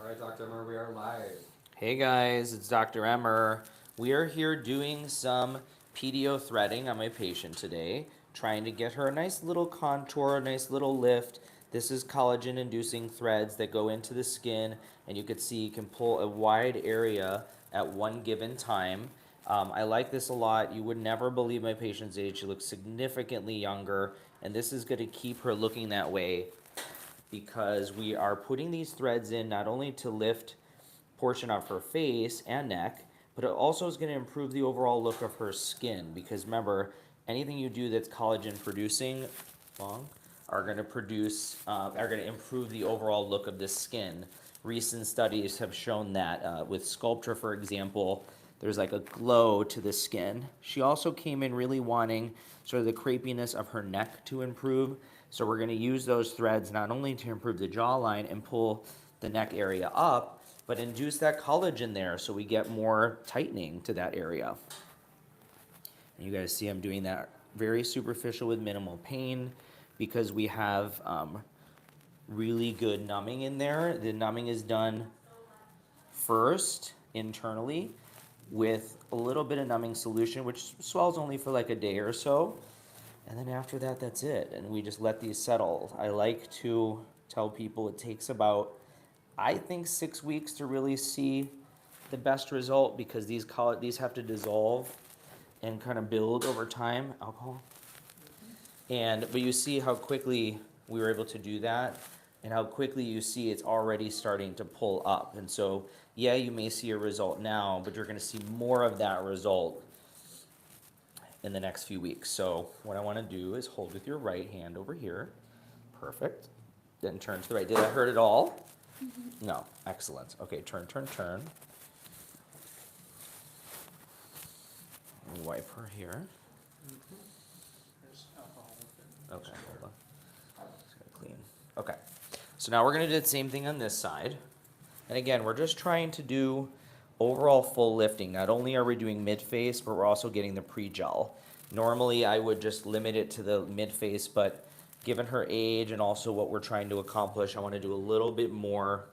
All right, Dr. Emer, we are live. Hey guys, it's Dr. Emer. We are here doing some PDO threading on my patient today, trying to get her a nice little contour, a nice little lift. This is collagen inducing threads that go into the skin, and you can see you can pull a wide area at one given time. I like this a lot. You would never believe my patient's age. She looks significantly younger, and this is going to keep her looking that way because we are putting these threads in not only to lift portion of her face and neck, but it also is going to improve the overall look of her skin because remember, anything you do that's collagen producing are going to improve the overall look of the skin. Recent studies have shown that with sculpture, for example, there's like a glow to the skin. She also came in really wanting sort of the crepiness of her neck to improve. So we're going to use those threads not only to improve the jawline and pull the neck area up, but induce that collagen there so we get more tightening to that area. And you guys see I'm doing that very superficial with minimal pain because we have really good numbing in there. The numbing is done first internally with a little bit of numbing solution, which swells only for like a day or so. And then after that, that's it. And we just let these settle. I like to tell people it takes about, I think, 6 weeks to really see the best result because these have to dissolve and kind of build over time, alcohol. But you see how quickly we were able to do that and how quickly you see it's already starting to pull up. And so, yeah, you may see a result now, but you're going to see more of that result in the next few weeks. So what I want to do is hold with your right hand over here. Perfect. Then turn to the right. Did I hurt it all? Mm-hmm. No. Excellent. Okay, turn. Wipe her here. Mm-hmm. There's alcohol with it. Okay, hold on. Just gotta clean. Okay. So now we're gonna do the same thing on this side. And again, we're just trying to do overall full lifting. Not only are we doing mid-face, but we're also getting the pre-gel. Normally, I would just limit it to the mid-face, but given her age and also what we're trying to accomplish, I want to do a little bit more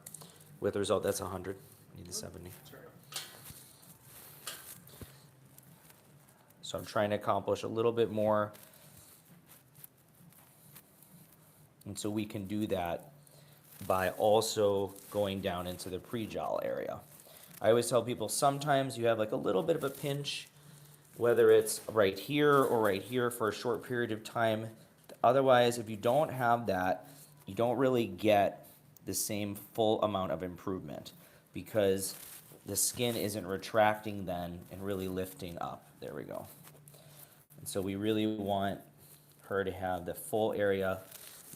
with the result. That's 100. Need the 70. That's right. So I'm trying to accomplish a little bit more. And so we can do that by also going down into the pre-gel area. I always tell people sometimes you have like a little bit of a pinch, whether it's right here or right here for a short period of time. Otherwise, if you don't have that, you don't really get the same full amount of improvement because the skin isn't retracting then and really lifting up. There we go. And so we really want her to have the full area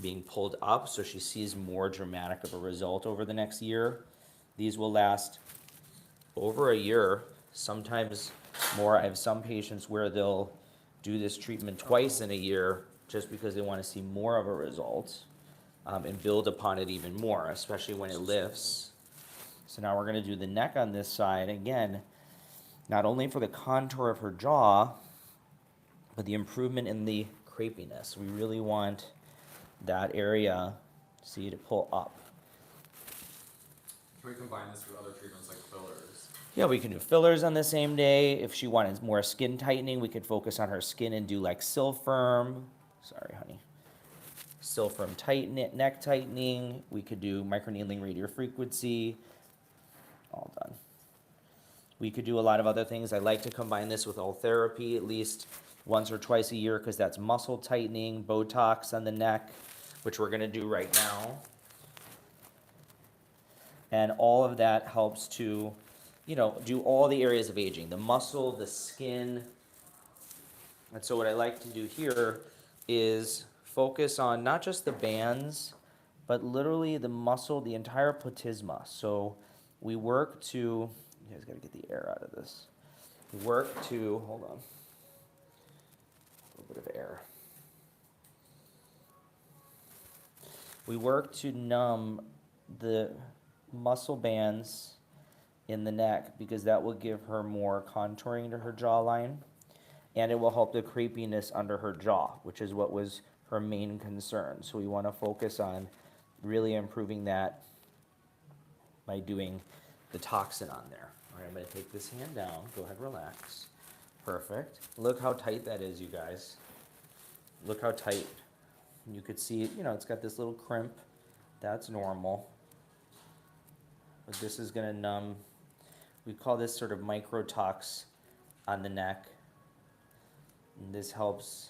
being pulled up so she sees more dramatic of a result over the next year. These will last over a year, sometimes more. I have some patients where they'll do this treatment twice in a year just because they want to see more of a result and build upon it even more, especially when it lifts. So now we're going to do the neck on this side again, not only for the contour of her jaw, but the improvement in the crepiness. We really want that area, see, to pull up. Can we combine this with other treatments like fillers? Yeah, we can do fillers on the same day. If she wanted more skin tightening, we could focus on her skin and do like Silfirm. Sorry, honey. Silfirm neck tightening. We could do microneedling radio frequency. All done. We could do a lot of other things. I like to combine this with all therapy at least once or twice a year because that's muscle tightening, Botox on the neck, which we're going to do right now. And all of that helps to, do all the areas of aging, the muscle, the skin. And so what I like to do here is focus on not just the bands, but literally the muscle, the entire platysma. So we work to, you guys got to get the air out of this. We work to, hold on, a little bit of air. We work to numb the muscle bands in the neck because that will give her more contouring to her jawline and it will help the crepiness under her jaw, which is what was her main concern. So we want to focus on really improving that by doing the toxin on there. All right, I'm gonna take this hand down. Go ahead, relax. Perfect. Look how tight that is, you guys. Look how tight. You could see, you know, it's got this little crimp. That's normal. But this is gonna numb. We call this sort of microtox on the neck. And this helps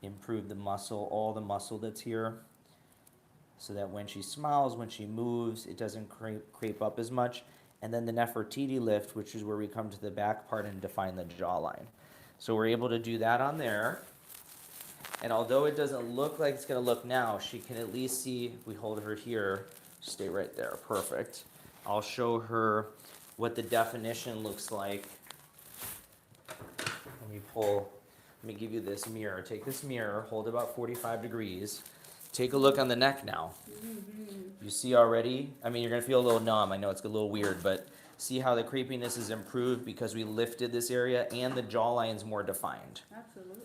improve the muscle, all the muscle that's here, so that when she smiles, when she moves, it doesn't creep up as much. And then the Nefertiti lift, which is where we come to the back part and define the jawline. So we're able to do that on there. And although it doesn't look like it's gonna look now, she can at least see, if we hold her here, stay right there, perfect. I'll show her what the definition looks like. Let me give you this mirror. Take this mirror, hold it about 45 degrees. Take a look on the neck now. You see already? I mean, you're gonna feel a little numb. I know it's a little weird, but see how the creepiness is improved because we lifted this area and the jawline's more defined. Absolutely.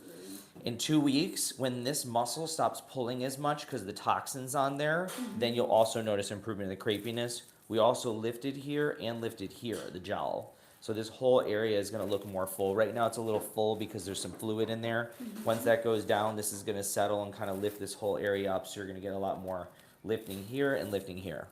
In 2 weeks, when this muscle stops pulling as much because the toxin's on there, then you'll also notice improvement in the crepiness. We also lifted here and lifted here, the jowl. So this whole area is gonna look more full. Right now it's a little full because there's some fluid in there. Once that goes down, this is gonna settle and kind of lift this whole area up. So you're gonna get a lot more lifting here and lifting here.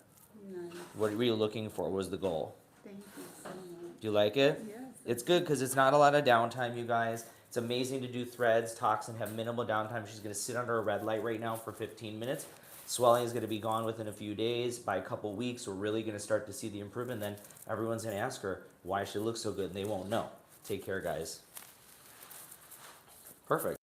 Nice. What were you looking for? What was the goal? Thank you so much. Do you like it? Yes. It's good because it's not a lot of downtime, you guys. It's amazing to do threads, toxin, have minimal downtime. She's gonna sit under a red light right now for 15 minutes. Swelling is gonna be gone within a few days. By a couple weeks, we're really gonna start to see the improvement. Then everyone's gonna ask her why she looks so good and they won't know. Take care, guys. Perfect.